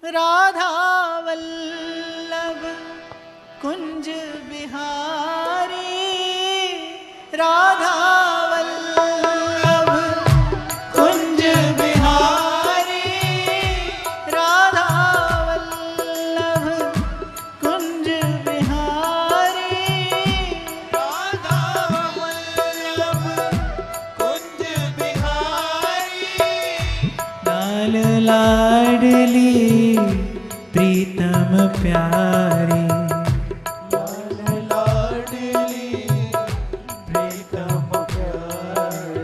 राधा वल्लभ कुंज बिहारी, राधा वल्लभ कुंज बिहारी, राधा वल्लभ कुंज बिहारी, राधा वल्लभ कुंज बिहारी। लाल लाडली प्रीतम प्यारी, लाल लाडली प्रीतम प्यारी।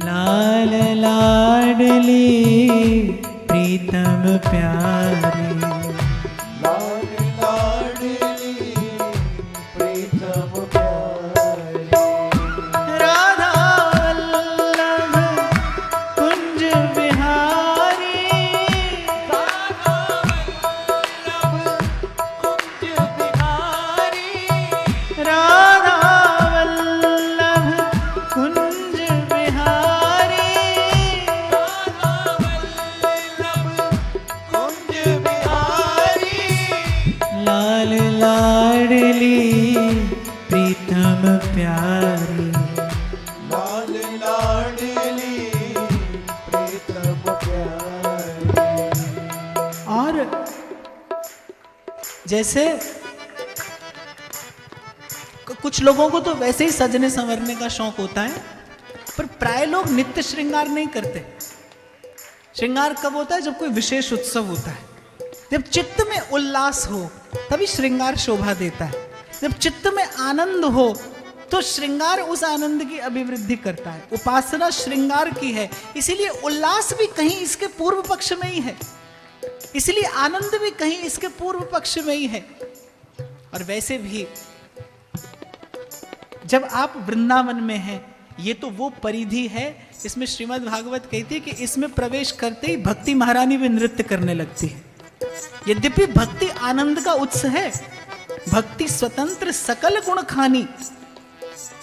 लाल लाडली प्रीतम प्यारी, लाल लाडली प्रीतम प्यारी। राधा वल्लभ कुंज बिहारी, राधा वल्लभ कुंज बिहारी। राधा वल्लभ कुंज बिहारी, राधा वल्लभ कुंज बिहारी। लाल लाडली प्रीतम प्यारी। लाल लाडली प्रीतम प्यारी। और जैसे कुछ लोगों को तो वैसे ही सजने संवरने का शौक होता है, पर प्राय लोग नित्य श्रृंगार नहीं करते। श्रृंगार कब होता है? जब कोई विशेष उत्सव होता है, जब चित्त में उल्लास हो तभी श्रृंगार शोभा देता है। जब चित्त में आनंद हो तो श्रृंगार उस आनंद की अभिवृद्धि करता है। उपासना श्रृंगार की है, इसीलिए उल्लास भी कहीं इसके पूर्व पक्ष में ही है, इसलिए आनंद भी कहीं इसके पूर्व पक्ष में ही है। और वैसे भी जब आप वृंदावन में हैं, ये तो वो परिधि है, इसमें श्रीमद् भागवत कहती है कि इसमें प्रवेश करते ही भक्ति महारानी भी नृत्य करने लगती है। यद्यपि भक्ति आनंद का उत्स है, भक्ति स्वतंत्र सकल गुण खानी,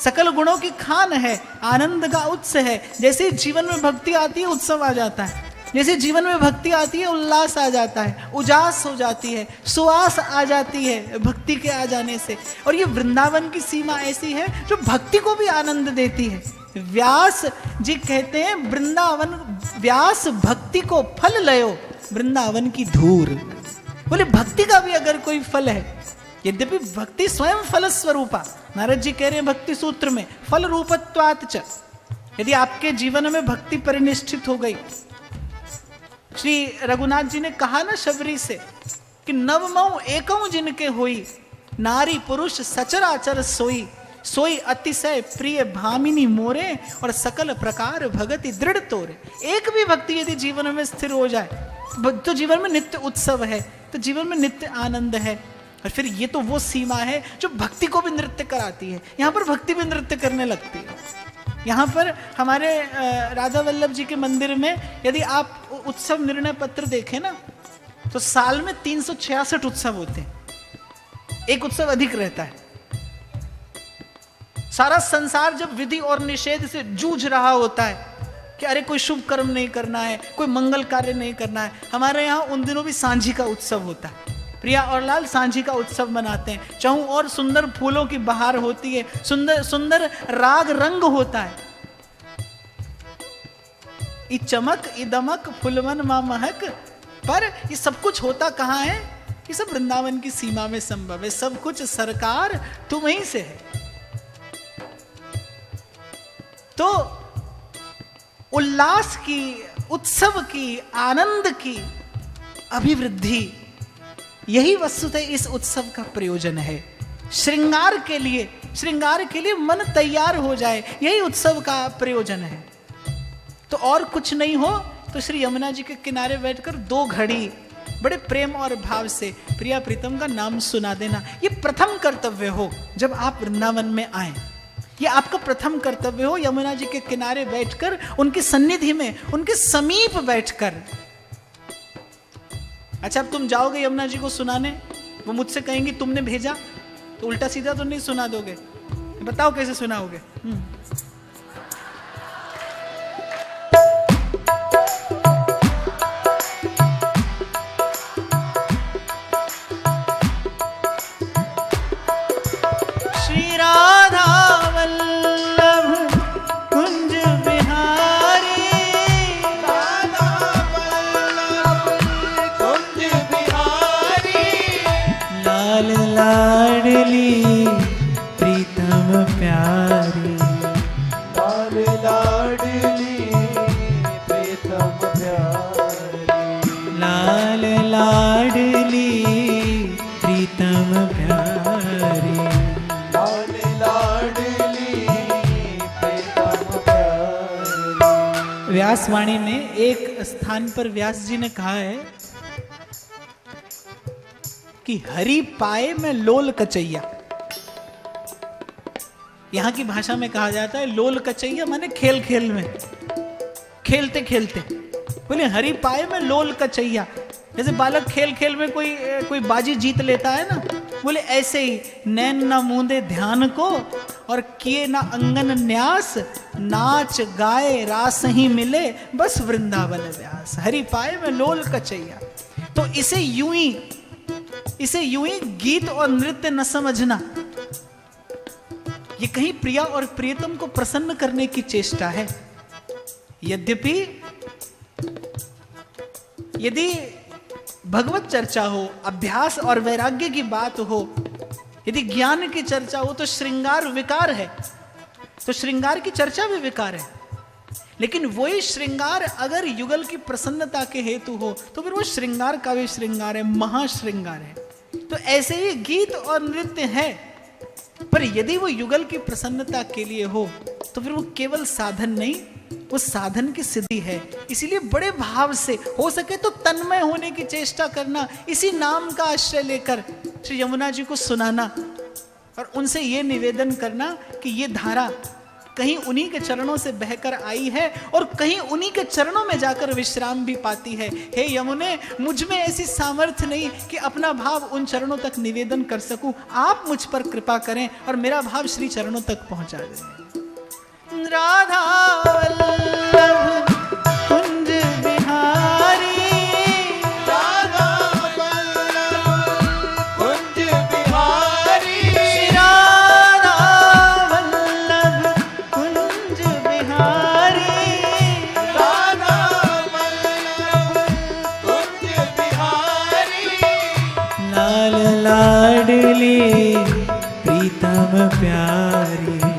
सकल गुणों की खान है, आनंद का उत्स है। जैसे जीवन में भक्ति आती है उत्सव आ जाता है, जैसे जीवन में भक्ति आती है उल्लास आ जाता है, उजास हो जाती है, सुवास आ जाती है भक्ति के आ जाने से। और ये वृंदावन की सीमा ऐसी है जो भक्ति को भी आनंद देती है। व्यास जी कहते हैं वृंदावन व्यास भक्ति को फल लयो वृंदावन की धूर। बोले भक्ति का भी अगर कोई फल है, यद्यपि भक्ति स्वयं फल स्वरूपा, नारद जी कह रहे हैं भक्ति सूत्र में फल रूपत्वात् च, यदि आपके जीवन में भक्ति परिनिष्ठित हो गई। श्री रघुनाथ जी ने कहा ना शबरी से कि नवमऊ एकऊ जिनके होई, नारी पुरुष सचराचर सोई, सोई अतिशय प्रिय भामिनी मोरे, और सकल प्रकार भगति दृढ़ तोरे। एक भी भक्ति यदि जीवन में स्थिर हो जाए तो जीवन में नित्य उत्सव है, तो जीवन में नित्य आनंद है। और फिर ये तो वो सीमा है जो भक्ति को भी नृत्य कराती है। यहाँ पर भक्ति भी नृत्य करने लगती है। यहाँ पर हमारे राधा वल्लभ जी के मंदिर में यदि आप उत्सव निर्णय पत्र देखें ना, तो साल में 366 उत्सव होते हैं, एक उत्सव अधिक रहता है। सारा संसार जब विधि और निषेध से जूझ रहा होता है कि अरे कोई शुभ कर्म नहीं करना है, कोई मंगल कार्य नहीं करना है, हमारे यहाँ उन दिनों भी सांझी का उत्सव होता है। प्रिया और लाल सांझी का उत्सव मनाते हैं। चाहूं और सुंदर फूलों की बहार होती है, सुंदर सुंदर राग रंग होता है। ई चमक ई दमक फुलवन मा महक, पर ये सब कुछ होता कहाँ है? ये सब वृंदावन की सीमा में संभव है। सब कुछ सरकार तुम ही से है। तो उल्लास की, उत्सव की, आनंद की अभिवृद्धि, यही वस्तुतः इस उत्सव का प्रयोजन है। श्रृंगार के लिए मन तैयार हो जाए, यही उत्सव का प्रयोजन है। तो और कुछ नहीं हो तो श्री यमुना जी के किनारे बैठकर 2 घड़ी बड़े प्रेम और भाव से प्रिया प्रीतम का नाम सुना देना, ये प्रथम कर्तव्य हो जब आप वृंदावन में आए। ये आपका प्रथम कर्तव्य हो, यमुना जी के किनारे बैठकर, उनकी सन्निधि में, उनके समीप बैठकर। अच्छा, अब तुम जाओगे यमुना जी को सुनाने, वो मुझसे कहेंगी तुमने भेजा, तो उल्टा सीधा तो नहीं सुना दोगे। बताओ कैसे सुनाओगे? व्यासवाणी में एक स्थान पर व्यास जी ने कहा है कि हरि पाए में लोल कचैया। यहां की भाषा में कहा जाता है लोल कचैया, माने खेल खेल में, खेलते खेलते। बोले हरि पाए में लोल कचैया, जैसे बालक खेल खेल में कोई बाजी जीत लेता है ना, बोले ऐसे ही नैन ना मूंदे ध्यान को और किए ना अंगन न्यास, नाच गाए रास ही मिले बस वृंदावन व्यास। हरि पाए में लोल कचैया। तो इसे यूं ही गीत और नृत्य न समझना, ये कहीं प्रिया और प्रियतम को प्रसन्न करने की चेष्टा है। यद्यपि यदि भगवत चर्चा हो, अभ्यास और वैराग्य की बात हो, यदि ज्ञान की चर्चा हो, तो श्रृंगार विकार है, तो श्रृंगार की चर्चा भी विकार है। लेकिन वही श्रृंगार अगर युगल की प्रसन्नता के हेतु हो तो फिर वो श्रृंगार का भी श्रृंगार है, महाश्रृंगार है। तो ऐसे ही गीत और नृत्य है, पर यदि वो युगल की प्रसन्नता के लिए हो तो फिर वो केवल साधन नहीं, वो साधन की सिद्धि है। इसीलिए बड़े भाव से हो सके तो तन्मय होने की चेष्टा करना, इसी नाम का आश्रय लेकर श्री यमुना जी को सुनाना और उनसे ये निवेदन करना कि ये धारा कहीं उन्हीं के चरणों से बहकर आई है और कहीं उन्हीं के चरणों में जाकर विश्राम भी पाती है। हे यमुने, मुझ में ऐसी सामर्थ्य नहीं कि अपना भाव उन चरणों तक निवेदन कर सकूं, आप मुझ पर कृपा करें और मेरा भाव श्री चरणों तक पहुंचा दें। राधा वल्लभ कुंज बिहारी, राधा वल्लभ कुंज बिहारी, श्री राधा वल्लभ कुंज बिहारी, राधा वल्लभ कुंज बिहारी, लाल लाडली प्रीतम प्यारी।